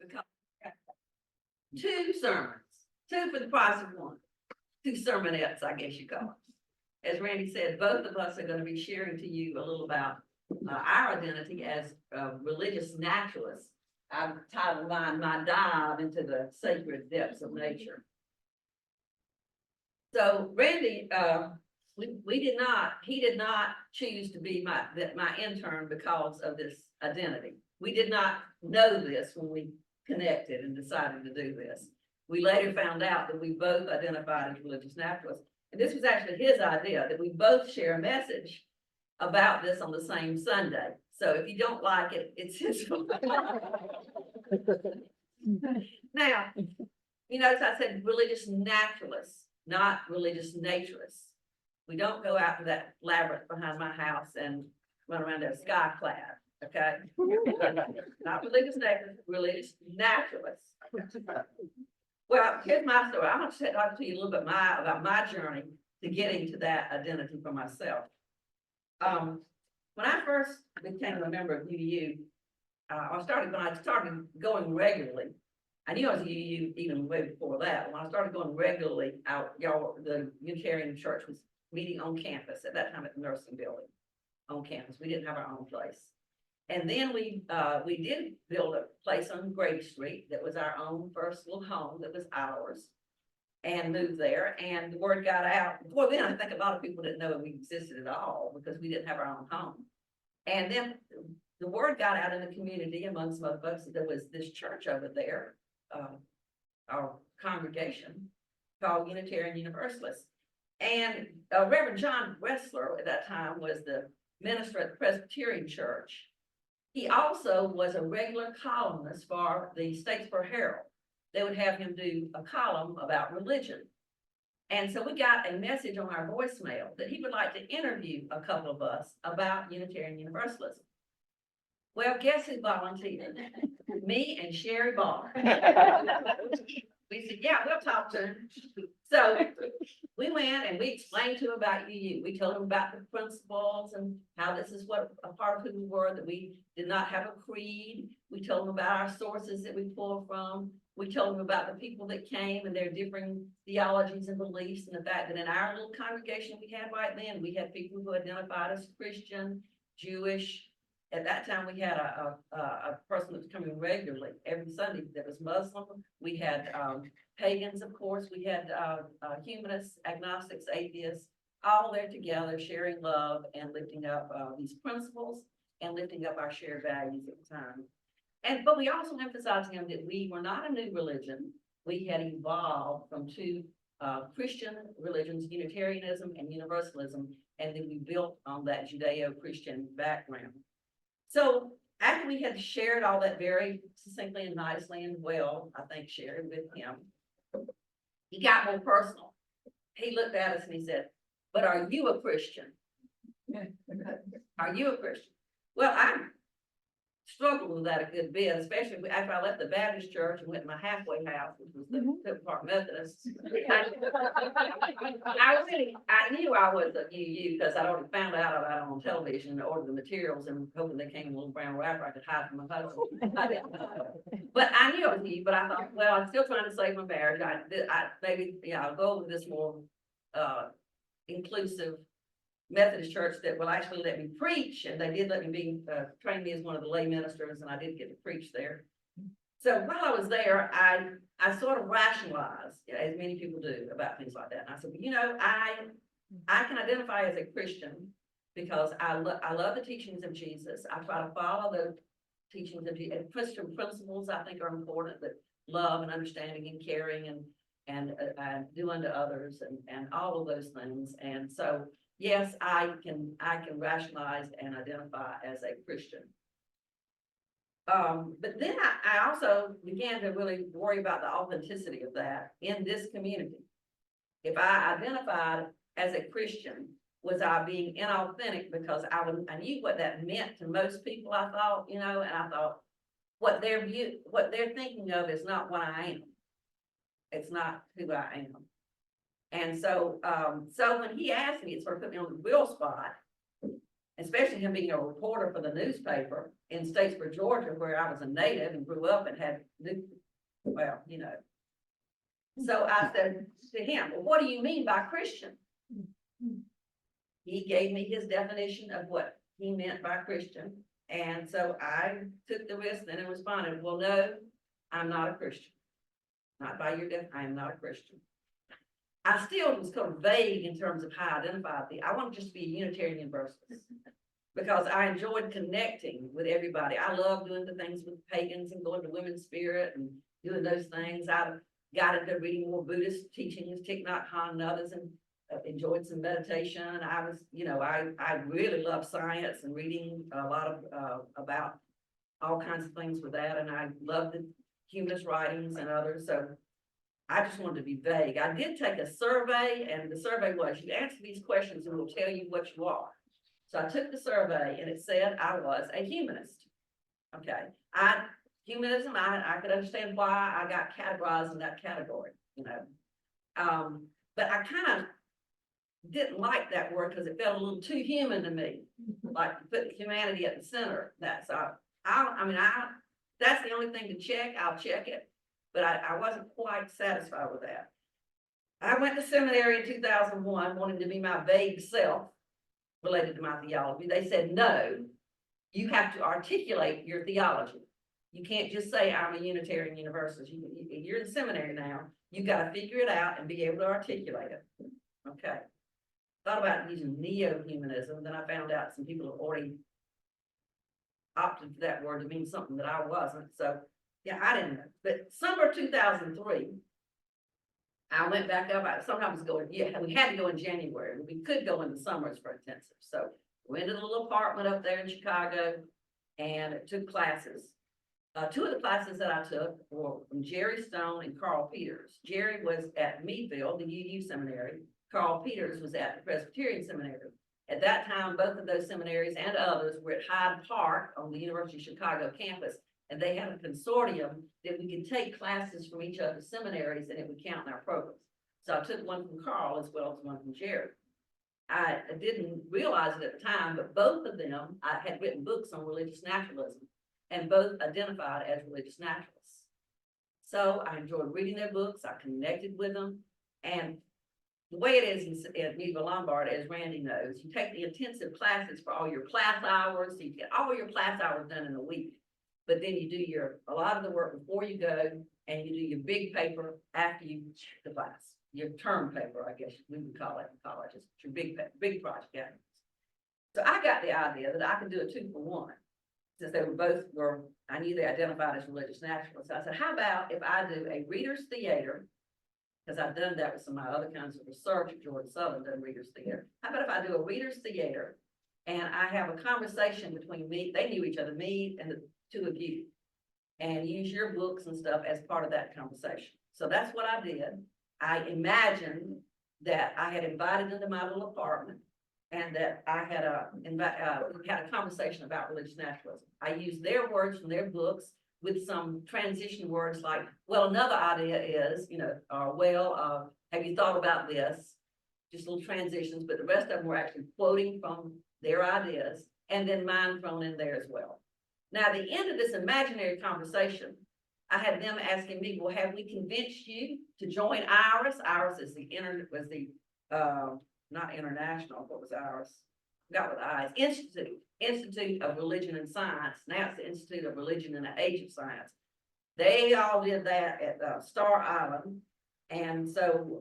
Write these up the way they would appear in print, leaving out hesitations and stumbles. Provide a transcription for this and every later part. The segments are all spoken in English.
because two sermons, two for the price of one, two sermonettes, I guess you call it. As Randy said, both of us are going to be sharing to you a little about our identity as religious naturalists. I've titled mine "My Dive into the Sacred Depths of Nature." So Randy, he did not choose to be my intern because of this identity. We did not know this when we connected and decided to do this. We later found out that we both identified as religious naturalists. And this was actually his idea, that we both share a message about this on the same Sunday. So if you don't like it, it's his fault. Now, you notice I said religious naturalists, not religious naturists. We don't go out to that labyrinth behind my house and run around there sky clad, okay? Not religious naturalists, religious naturalists. Well, here's my story. I'm going to talk to you a little bit about my journey to getting to that identity for myself. When I first became a member of UU, when I started going regularly. I knew I was a UU even way before that. When I started going regularly the Unitarian Church was meeting on campus at that time at the nursing building on campus. We didn't have our own place. And then we did build a place on Grady Street that was our own first little home that was ours, and moved there. And the word got out. Before then, I think a lot of people didn't know we existed at all because we didn't have our own home. And then the word got out in the community among some other folks that there was this church over there, our congregation called Unitarian Universalists. And Reverend John Wessler at that time was the minister at the Presbyterian Church. He also was a regular columnist for the Statesboro Herald. They would have him do a column about religion. And so we got a message on our voicemail that he would like to interview a couple of us about Unitarian Universalism. Well, guess who volunteered? Me and Sherry Barr. We said, yeah, we'll talk to him. So we went and we explained to him about UU. We told him about the principles and how this is what a part of who we were, that we did not have a creed. We told him about our sources that we pulled from. We told him about the people that came and their differing theologies and beliefs, and the fact that in our little congregation we had right then, we had people who identified as Christian, Jewish. At that time, we had a person that was coming regularly every Sunday that was Muslim. We had pagans, of course. We had humanists, agnostics, atheists, all there together, sharing love and lifting up these principles and lifting up our shared values at the time. But we also emphasized him that we were not a new religion. We had evolved from two Christian religions, Unitarianism and Universalism, and then we built on that Judeo-Christian background. So after we had shared all that very succinctly and nicely and well, I think, shared with him, he got more personal. He looked at us and he said, "But are you a Christian? Are you a Christian?" Well, I struggled with that a good bit, especially after I left the Baptist church and went to my halfway house, which was the Clifton Park Methodist. I knew I was a UU because I'd already found out about it on television and ordered the materials and hoping they came in a little brown wrapper I could hide from my husband. But I knew I was UU, but I thought, well, I'm still trying to save my marriage. I'll go with this more inclusive Methodist church that will actually let me preach, and they did let me train me as one of the lay ministers, and I did get to preach there. So while I was there, I sort of rationalized, as many people do, about things like that. And I said, well, I can identify as a Christian because I love the teachings of Jesus. I try to follow the teachings of Jesus. Christian principles I think are important, that love and understanding and caring and do unto others and all of those things. And so yes, I can rationalize and identify as a Christian. But then I also began to really worry about the authenticity of that in this community. If I identified as a Christian, was I being inauthentic because I knew what that meant to most people, I thought, and I thought what they're thinking of is not what I am. It's not who I am. And so, so when he asked me, it sort of put me on the real spot. especially him being a reporter for the newspaper in Statesboro, Georgia, where I was a native and grew up and had, well, you know. So I said to him, well, what do you mean by Christian? He gave me his definition of what he meant by Christian. And so I took the risk and responded, well, no, I'm not a Christian. Not by your definition, I am not a Christian. I still was kind of vague in terms of how I identified I wanted just to be a Unitarian Universalist because I enjoyed connecting with everybody. I love doing the things with pagans and going to Women's Spirit and doing those things. I got into reading more Buddhist teachings, Thich Nhat Hanh and others, and enjoyed some meditation. I was, you know, I really love science and reading a lot of about all kinds of things with that, and I love the humanist writings and others. So I just wanted to be vague. I did take a survey, and the survey was, you answer these questions and we'll tell you what you are. So I took the survey and it said I was a humanist. Okay. Humanism, I could understand why I got categorized in that category, you know. But I kind of didn't like that word because it felt a little too human to me, like put humanity at the center. That's that's the only thing to check. I'll check it, but I wasn't quite satisfied with that. I went to seminary in 2001, wanting to be my vague self related to my theology. They said, no, you have to articulate your theology. You can't just say, I'm a Unitarian Universalist. You're in seminary now. You got to figure it out and be able to articulate it. Okay. Thought about using neo-humanism. Then I found out some people have already opted for that word to mean something that I wasn't. So, yeah, I didn't know. But summer 2003, I went back up. Sometimes we had to go in January. We could go in the summers for intensive. So we went to the little apartment up there in Chicago and took classes. Two of the classes that I took were from Jerry Stone and Carl Peters. Jerry was at Meadville, the UU seminary. Carl Peters was at the Presbyterian Seminary. At that time, both of those seminaries and others were at Hyde Park on the University of Chicago campus, and they had a consortium that we could take classes from each other's seminaries and it would count in our programs. So I took one from Carl as well as one from Jerry. I didn't realize it at the time, but both of them, I had written books on religious naturalism, and both identified as religious naturalists. So I enjoyed reading their books. I connected with them. And the way it is in Meadville Lombard, as Randy knows, you take the intensive classes for all your class hours. So you get all your class hours done in a week. But then you do a lot of the work before you go, and you do your big paper after you check the class. Your term paper, I guess we would call it in college. It's your big project. Yeah. So I got the idea that I could do a 2-for-1. Since they I knew they identified as religious naturalists. I said, how about if I do a reader's theater, because I've done that with some of my other kinds of research at Georgia Southern, done reader's theater. How about if I do a reader's theater and I have a conversation between me, they knew each other, me and the two of you, and use your books and stuff as part of that conversation. So that's what I did. I imagined that I had invited them to my little apartment, and that I had we had a conversation about religious naturalism. I used their words from their books with some transition words like, well, another idea is, have you thought about this? Just little transitions, but the rest of them were actually quoting from their ideas, and then mine thrown in there as well. Now, at the end of this imaginary conversation, I had them asking me, well, have we convinced you to join IRIS? IRIS is not international, what was ours? Forgot what the I is. Institute of Religion and Science. Now it's the Institute of Religion in the Age of Science. They all did that at Star Island. And so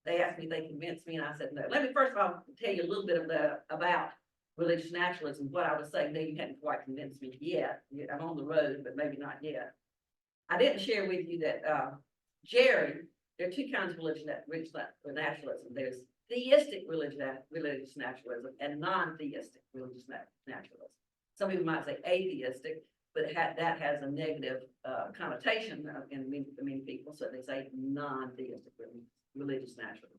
they asked me if they convinced me, and I said no. Let me first of all tell you a little bit about religious naturalism. What I was saying, no, you hadn't quite convinced me yet. I'm on the road, but maybe not yet. I didn't share with you that Jerry, there are two kinds of religious naturalism. There's theistic religious naturalism and non-theistic religious naturalism. Some people might say atheistic, but that has a negative connotation in many people, so they say non-theistic religious naturalism.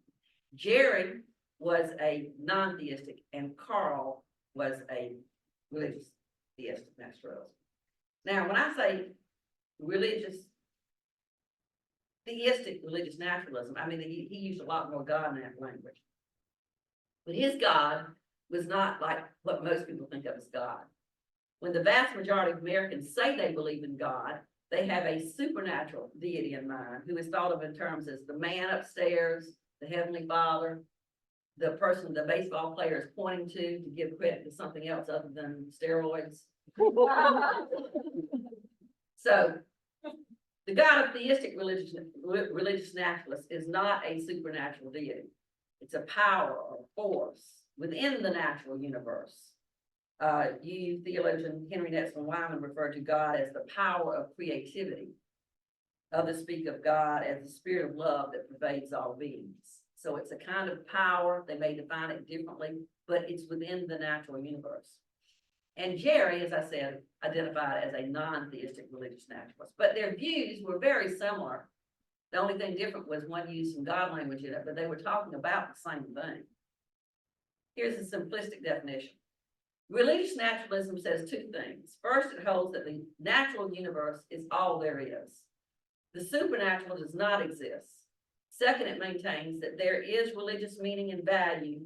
Jerry was a non-theistic, and Carl was a religious theistic naturalism. Now, when I say theistic religious naturalism, I mean, he used a lot more God in that language. But his God was not like what most people think of as God. When the vast majority of Americans say they believe in God, they have a supernatural deity in mind who is thought of in terms as the man upstairs, the Heavenly Father, the person the baseball player is pointing to give credit to something else other than steroids. So the God of theistic religious naturalists is not a supernatural deity. It's a power or force within the natural universe. You, theologian Henry Netzman Wyman, referred to God as the power of creativity. Others speak of God as the spirit of love that pervades all beings. So it's a kind of power. They may define it differently, but it's within the natural universe. And Jerry, as I said, identified as a non-theistic religious naturalist, but their views were very similar. The only thing different was one used some God language in it, but they were talking about the same thing. Here's a simplistic definition. Religious naturalism says two things. First, it holds that the natural universe is all there is. The supernatural does not exist. Second, it maintains that there is religious meaning and value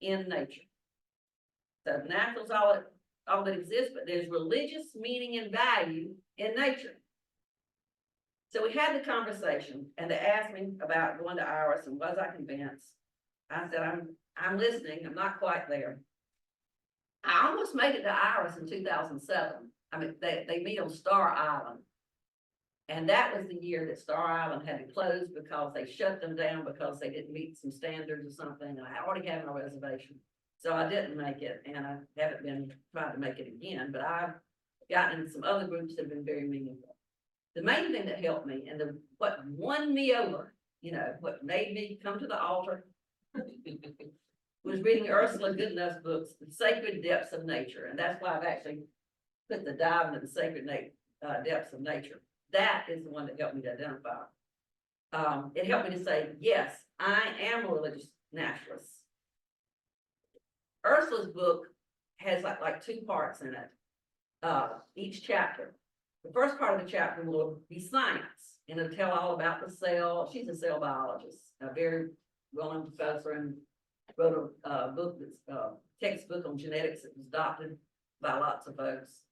in nature. So natural is all that exists, but there's religious meaning and value in nature. So we had the conversation, and they asked me about going to Iris, and was I convinced? I said, I'm listening. I'm not quite there. I almost made it to Iris in 2007. I mean, they meet on Star Island. And that was the year that Star Island had to close because they shut them down because they didn't meet some standards or something. And I already had my reservation. So I didn't make it, and I haven't been trying to make it again, but I've gotten in some other groups that have been very meaningful. The main thing that helped me and what won me over, what made me come to the altar was reading Ursula Goodenough's books, The Sacred Depths of Nature. And that's why I've actually put the dive into the sacred depths of nature. That is the one that helped me to identify. It helped me to say, yes, I am a religious naturalist. Ursula's book has like two parts in it, each chapter. The first part of the chapter will be science, and it'll tell all about the cell. She's a cell biologist, a very well-known professor, and wrote a book that's textbook on genetics that was adopted by lots of folks.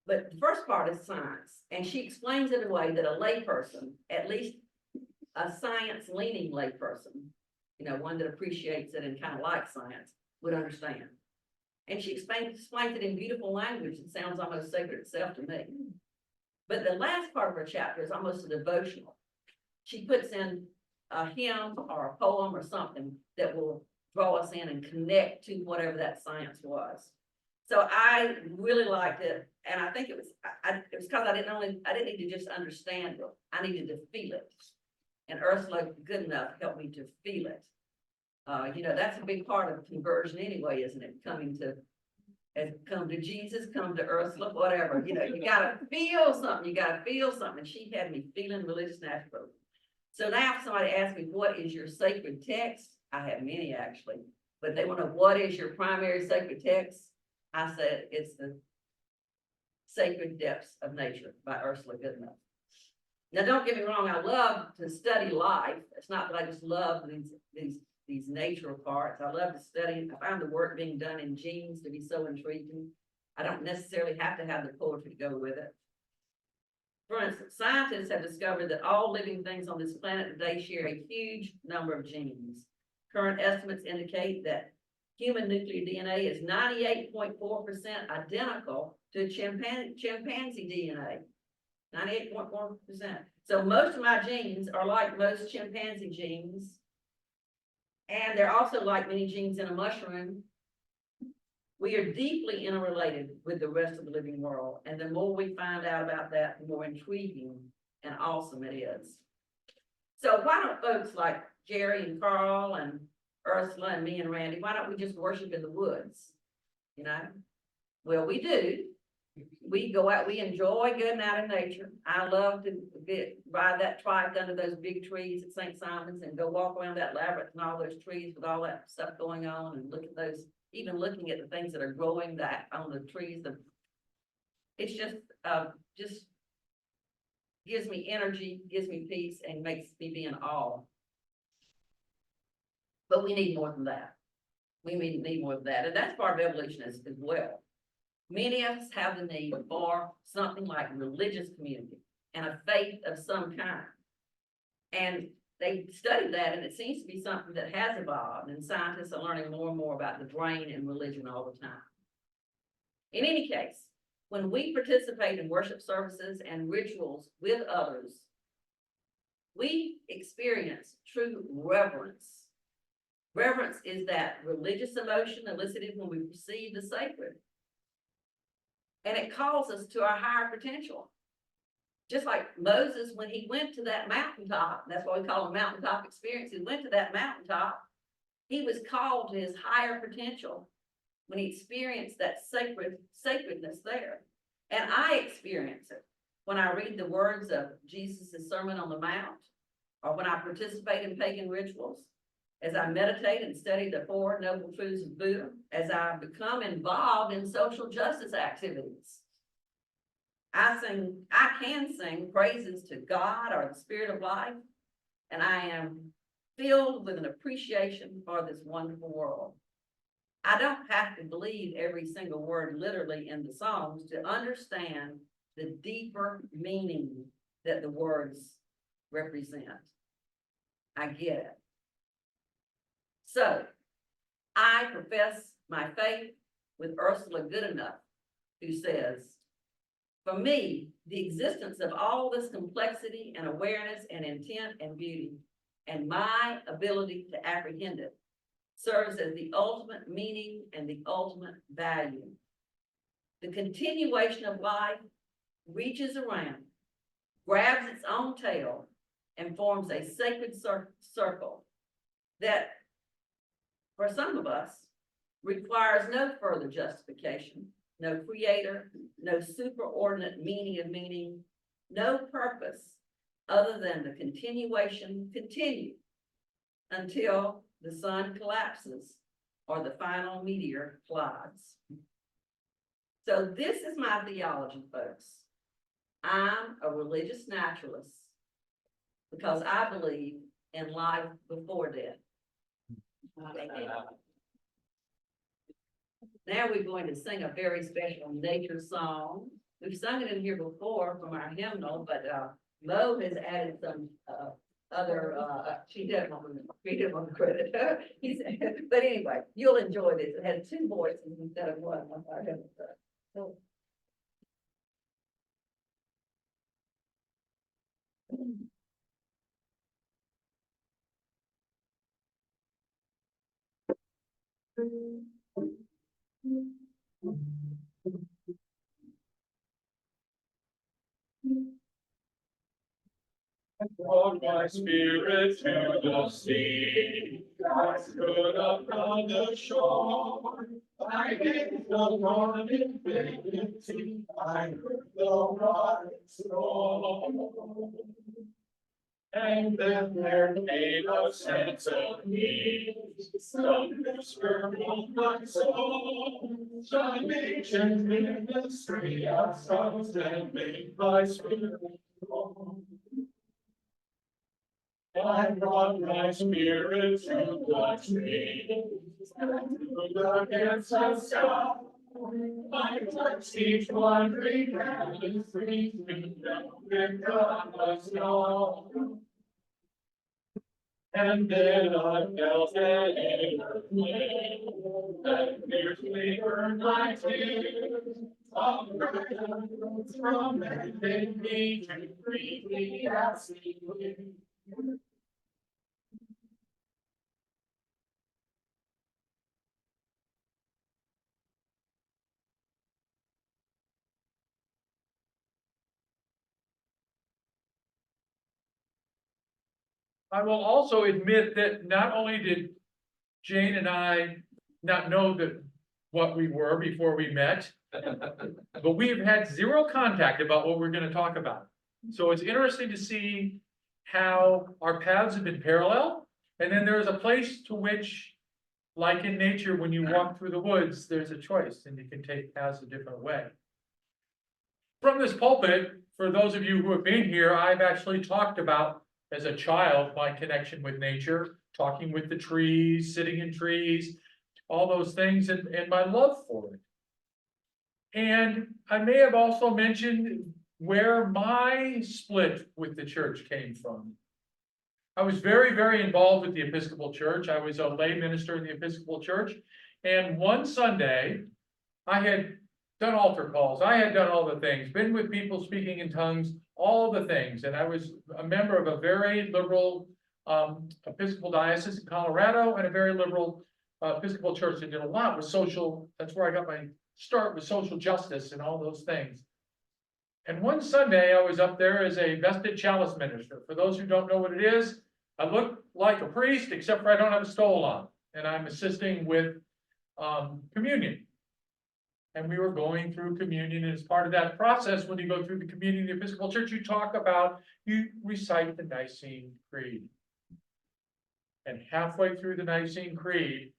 But the first part is science, and she explains it in a way that a layperson, at least a science-leaning layperson, one that appreciates it and kind of likes science, would understand. And she explains it in beautiful language that sounds almost sacred itself to me. But the last part of her chapter is almost a devotional. She puts in a hymn or a poem or something that will draw us in and connect to whatever that science was. So I really liked it, and I think it was because I didn't need to just understand it. I needed to feel it. And Ursula Goodenough helped me to feel it. That's a big part of conversion anyway, isn't it? Come to Jesus, come to Ursula, whatever. You gotta feel something. You gotta feel something. And she had me feeling religious naturally. So now if somebody asks me, what is your sacred text? I have many actually, but they want to know what is your primary sacred text? I said, it's the Sacred Depths of Nature by Ursula Goodenough. Now, don't get me wrong. I love to study life. It's not that I just love these nature parts. I love to study. I found the work being done in genes to be so intriguing. I don't necessarily have to have the poetry to go with it. For instance, scientists have discovered that all living things on this planet today share a huge number of genes. Current estimates indicate that human nuclear DNA is 98.4% identical to chimpanzee DNA. 98.4%. So most of my genes are like most chimpanzee genes. And they're also like many genes in a mushroom. We are deeply interrelated with the rest of the living world. And the more we find out about that, the more intriguing and awesome it is. So why don't folks like Jerry and Carl and Ursula and me and Randy, why don't we just worship in the woods? Well, we do. We go out, we enjoy getting out in nature. I love to ride that trike under those big trees at St. Simon's and go walk around that labyrinth and all those trees with all that stuff going on and look at those, even looking at the things that are growing that on the trees. It's just gives me energy, gives me peace, and makes me be in awe. But we need more than that. We need more of that, and that's part of evolution as well. Many of us have the need for something like religious community and a faith of some kind. And they studied that, and it seems to be something that has evolved, and scientists are learning more and more about the brain and religion all the time. In any case, when we participate in worship services and rituals with others, we experience true reverence. Reverence is that religious emotion elicited when we perceive the sacred. And it calls us to our higher potential. Just like Moses, when he went to that mountaintop, that's why we call it a mountaintop experience. He went to that mountaintop. He was called to his higher potential when he experienced that sacredness there. And I experience it when I read the words of Jesus' Sermon on the Mount, or when I participate in pagan rituals, as I meditate and study the Four Noble Truths of Buddha, as I become involved in social justice activities. I can sing praises to God or the Spirit of life, and I am filled with an appreciation for this wonderful world. I don't have to believe every single word literally in the songs to understand the deeper meaning that the words represent. I get it. So, I profess my faith with Ursula Goodenough, who says, for me, the existence of all this complexity and awareness and intent and beauty, and my ability to apprehend it, serves as the ultimate meaning and the ultimate value. The continuation of life reaches around, grabs its own tail, and forms a sacred circle that, for some of us, requires no further justification, no creator, no superordinate meaning of meaning, no purpose other than the continuation continue until the sun collapses or the final meteor collides. So this is my theology, folks. I'm a religious naturalist because I believe in life before death. Now we're going to sing a very special nature song. We've sung it in here before from our hymnal, but Mo has added some other, she didn't want the credit. But anyway, you'll enjoy this. It has two voices instead of one. So. Brought my spirit to the sea, I stood upon the shore. I gazed upon infinity, I heard the waters roar. And then there came a sense of peace, some whisper of my soul. Some ancient mystery of songs that made my spirit grow. I brought my spirit to the trees, and to against the sky. I touched each wandering hand and freed me down when God was gone. And then I felt an inner flame that fiercely burned my tears. From within me to freely ask me. I will also admit that not only did Jane and I not know that what we were before we met, but we've had zero contact about what we're going to talk about. So it's interesting to see how our paths have been parallel. And then there's a place to which, like in nature, when you walk through the woods, there's a choice and you can take paths a different way. From this pulpit, for those of you who have been here, I've actually talked about, as a child, my connection with nature, talking with the trees, sitting in trees, all those things and my love for it. And I may have also mentioned where my split with the church came from. I was very, very involved with the Episcopal Church. I was a lay minister in the Episcopal Church. And one Sunday, I had done altar calls. I had done all the things, been with people speaking in tongues, all the things. And I was a member of a very liberal Episcopal diocese in Colorado and a very liberal Episcopal church that did a lot with social. That's where I got my start with social justice and all those things. And one Sunday I was up there as a vested chalice minister. For those who don't know what it is, I look like a priest, except for I don't have a stole on, and I'm assisting with communion. And we were going through communion, and as part of that process, when you go through the communion of the Episcopal Church, you recite the Nicene Creed. And halfway through the Nicene Creed,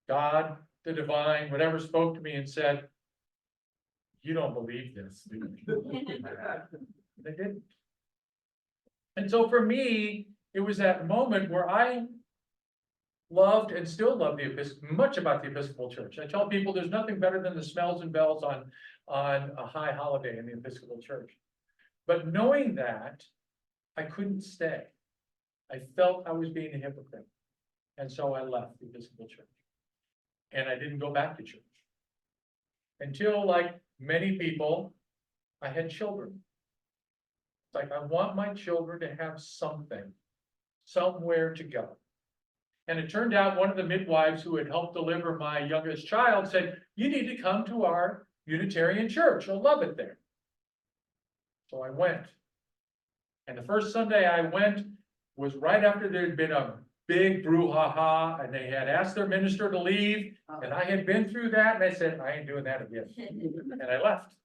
God, the divine, whatever, spoke to me and said, "You don't believe this, do you?" They didn't. And so for me, it was that moment where I loved and still love much about the Episcopal Church. I tell people there's nothing better than the smells and bells on a high holiday in the Episcopal Church. But knowing that, I couldn't stay. I felt I was being a hypocrite. And so I left the Episcopal Church. And I didn't go back to church. Until, like many people, I had children. It's like, I want my children to have something, somewhere to go. And it turned out one of the midwives who had helped deliver my youngest child said, "You need to come to our Unitarian church. You'll love it there." So I went. And the first Sunday I went was right after there had been a big brouhaha, and they had asked their minister to leave. And I had been through that, and I said, "I ain't doing that again." And I left.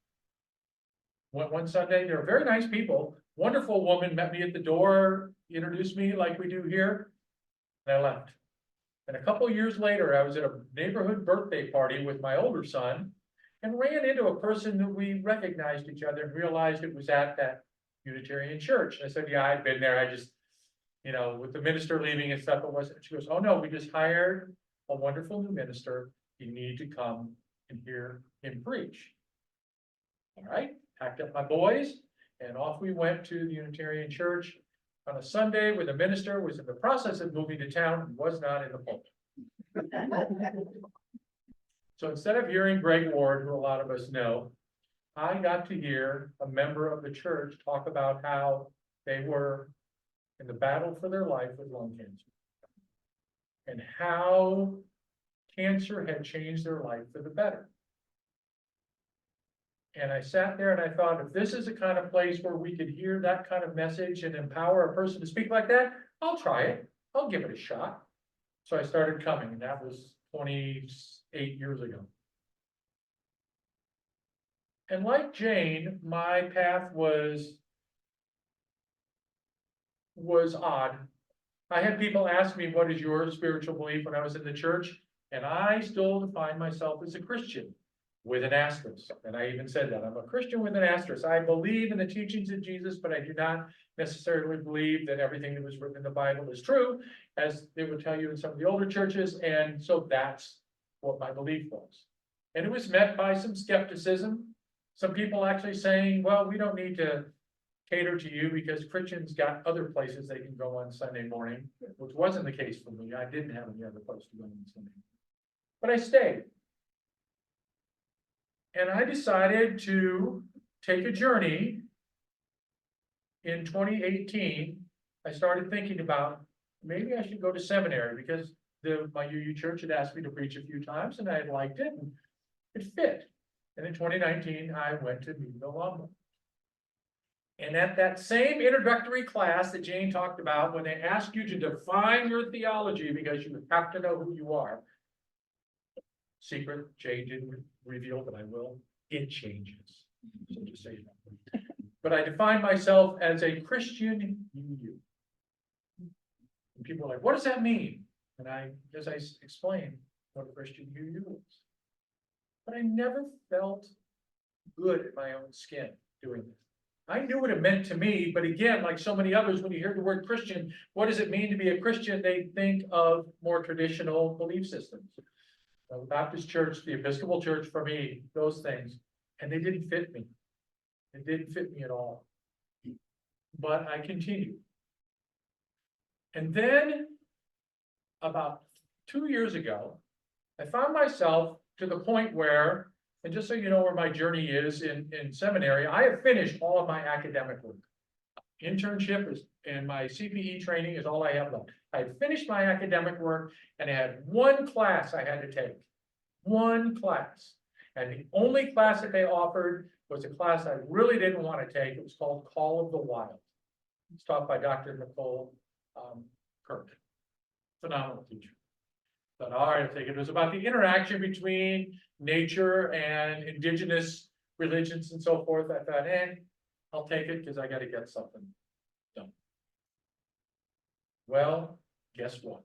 One Sunday, they were very nice people. Wonderful woman met me at the door, introduced me like we do here, and I left. And a couple years later, I was at a neighborhood birthday party with my older son and ran into a person that we recognized each other and realized it was at that Unitarian church. And I said, "Yeah, I'd been there. I just, with the minister leaving and stuff, it wasn't." She goes, "Oh no, we just hired a wonderful new minister. You need to come and hear him preach." All right, packed up my boys and off we went to the Unitarian church on a Sunday where the minister was in the process of moving to town and was not in the pulpit. So instead of hearing Greg Ward, who a lot of us know, I got to hear a member of the church talk about how they were in the battle for their life with lung cancer and how cancer had changed their life for the better. And I sat there and I thought, if this is the kind of place where we could hear that kind of message and empower a person to speak like that, I'll try it. I'll give it a shot. So I started coming, and that was 28 years ago. And like Jane, my path was odd. I had people ask me, "What is your spiritual belief?" when I was in the church, and I still define myself as a Christian with an asterisk. And I even said that I'm a Christian with an asterisk. I believe in the teachings of Jesus, but I do not necessarily believe that everything that was written in the Bible is true, as they would tell you in some of the older churches. And so that's what my belief was. And it was met by some skepticism. Some people actually saying, "Well, we don't need to cater to you because Christians got other places they can go on Sunday morning," which wasn't the case for me. I didn't have any other place to go on Sunday. But I stayed. And I decided to take a journey. In 2018, I started thinking about maybe I should go to seminary because my UU church had asked me to preach a few times and I had liked it and it fit. And in 2019, I went to Meadville Alumni. And at that same introductory class that Jane talked about, when they ask you to define your theology because you have to know who you are, secret, Jane didn't reveal, but I will, it changes. So just say that. But I define myself as a Christian UU. And people are like, "What does that mean?" And I explain what a Christian UU is. But I never felt good in my own skin doing this. I knew what it meant to me, but again, like so many others, when you hear the word Christian, what does it mean to be a Christian? They think of more traditional belief systems. The Baptist church, the Episcopal church for me, those things, and they didn't fit me. It didn't fit me at all. But I continued. And then about 2 years ago, I found myself to the point where, and just so you know where my journey is in seminary, I have finished all of my academic work. Internship is, and my CPE training is all I have left. I had finished my academic work and I had one class I had to take. One class. And the only class that they offered was a class I really didn't want to take. It was called Call of the Wild. It's taught by Dr. Nicole Kirk. Phenomenal teacher. But all right, I think it was about the interaction between nature and indigenous religions and so forth. I thought, I'll take it because I got to get something done. Well, guess what?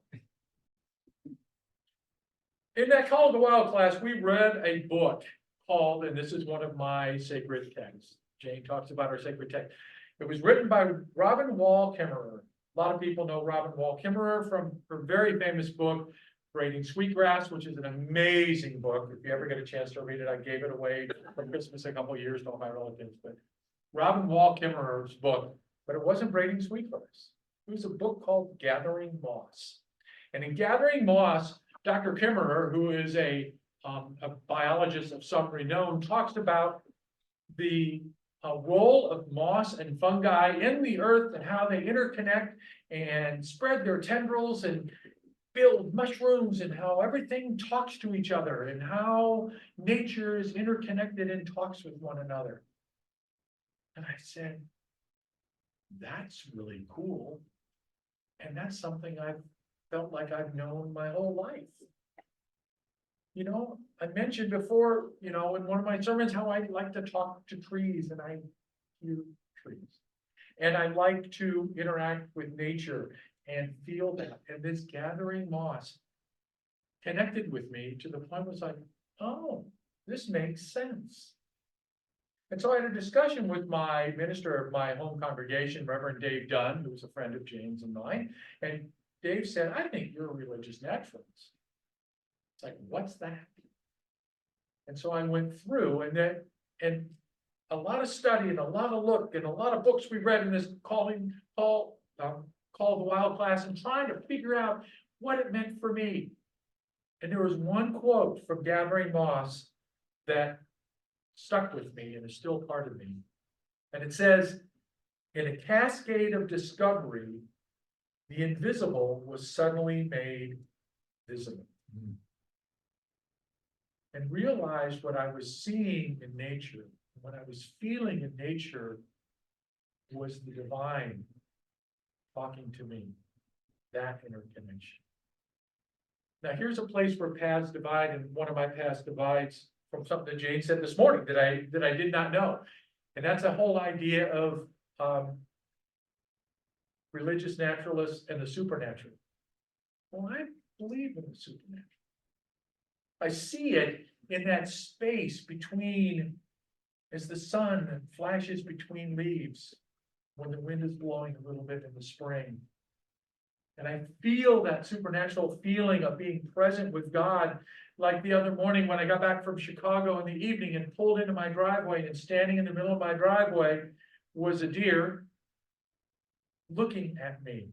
In that Call of the Wild class, we read a book called, and this is one of my sacred texts. Jane talks about our sacred text. It was written by Robin Wall Kimmerer. A lot of people know Robin Wall Kimmerer from her very famous book, Braiding Sweetgrass, which is an amazing book. If you ever get a chance to read it, I gave it away for Christmas a couple of years to all my relatives. But Robin Wall Kimmerer's book, but it wasn't Braiding Sweetgrass. It was a book called Gathering Moss. And in Gathering Moss, Dr. Kimmerer, who is a biologist of some renown, talks about the role of moss and fungi in the earth and how they interconnect and spread their tendrils and build mushrooms and how everything talks to each other and how nature is interconnected and talks with one another. And I said, that's really cool. And that's something I've felt like I've known my whole life. You know, I mentioned before, you know, in one of my sermons, how I like to talk to trees and I hear trees. And I like to interact with nature and feel that. And this gathering moss connected with me to the point where it's like, oh, this makes sense. And so I had a discussion with my minister of my home congregation, Reverend Dave Dunn, who was a friend of James and mine. And Dave said, I think you're a religious naturalist. It's like, what's that? And so I went through and a lot of study and a lot of look and a lot of books we read in this Call of the Wild class and trying to figure out what it meant for me. And there was one quote from Gathering Moss that stuck with me and is still part of me. And it says, in a cascade of discovery, the invisible was suddenly made visible. And realized what I was seeing in nature, what I was feeling in nature was the divine talking to me, that interconnection. Now here's a place where paths divide, and one of my paths divides from something that Jane said this morning that I did not know. And that's a whole idea of religious naturalists and the supernatural. Well, I believe in the supernatural. I see it in that space between, as the sun flashes between leaves when the wind is blowing a little bit in the spring. And I feel that supernatural feeling of being present with God, like the other morning when I got back from Chicago in the evening and pulled into my driveway, and standing in the middle of my driveway was a deer looking at me.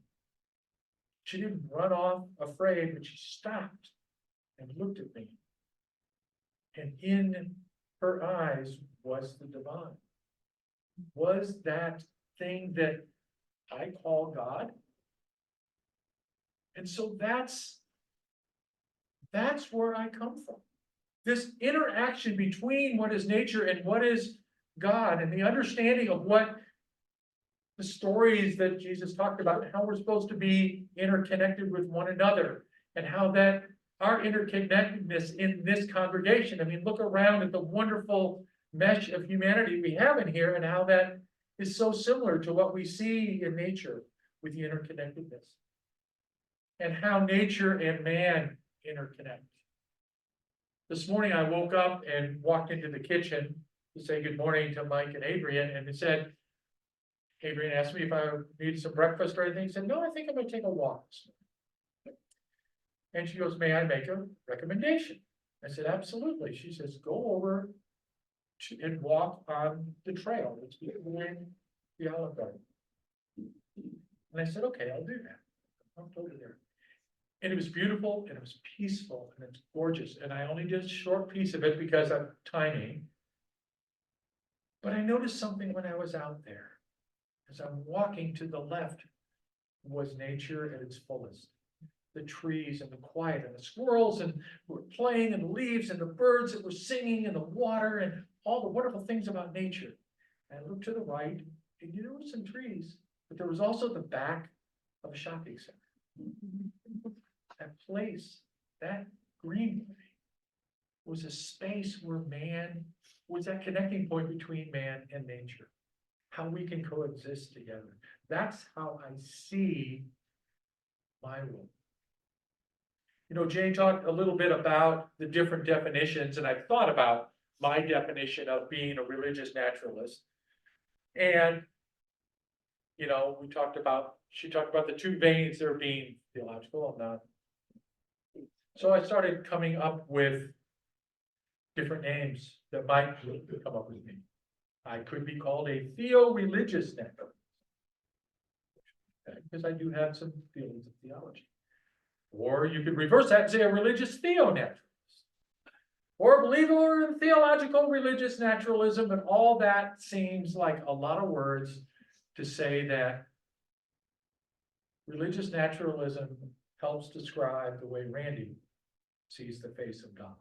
She didn't run off afraid, but she stopped and looked at me. And in her eyes was the divine. Was that thing that I call God? And so that's where I come from. This interaction between what is nature and what is God, and the understanding of what the stories that Jesus talked about, and how we're supposed to be interconnected with one another, and how that our interconnectedness in this congregation, I mean, look around at the wonderful mesh of humanity we have in here, and how that is so similar to what we see in nature with the interconnectedness. And how nature and man interconnect. This morning I woke up and walked into the kitchen to say good morning to Mike and Adrian, and it said, Adrian asked me if I needed some breakfast or anything. He said, no, I think I'm gonna take a walk this morning. And she goes, may I make a recommendation? I said, absolutely. She says, go over and walk on the trail that's behind the Olive Garden. And I said, okay, I'll do that. I walked over there. And it was beautiful and it was peaceful and it's gorgeous. And I only did a short piece of it because of timing. But I noticed something when I was out there. As I'm walking to the left was nature at its fullest. The trees and the quiet and the squirrels and were playing and the leaves and the birds that were singing and the water and all the wonderful things about nature. And I looked to the right and there were some trees, but there was also the back of a shopping center. That place, that greenway was a space where man was that connecting point between man and nature. How we can coexist together. That's how I see my world. You know, Jane talked a little bit about the different definitions, and I've thought about my definition of being a religious naturalist. And, you know, she talked about the two veins there being theological and not. So I started coming up with different names that might come up with me. I could be called a theo-religious naturalist. Because I do have some feelings of theology. Or you could reverse that and say a religious theo-naturalist. Or a believer in theological religious naturalism, and all that seems like a lot of words to say that religious naturalism helps describe the way Randy sees the face of God.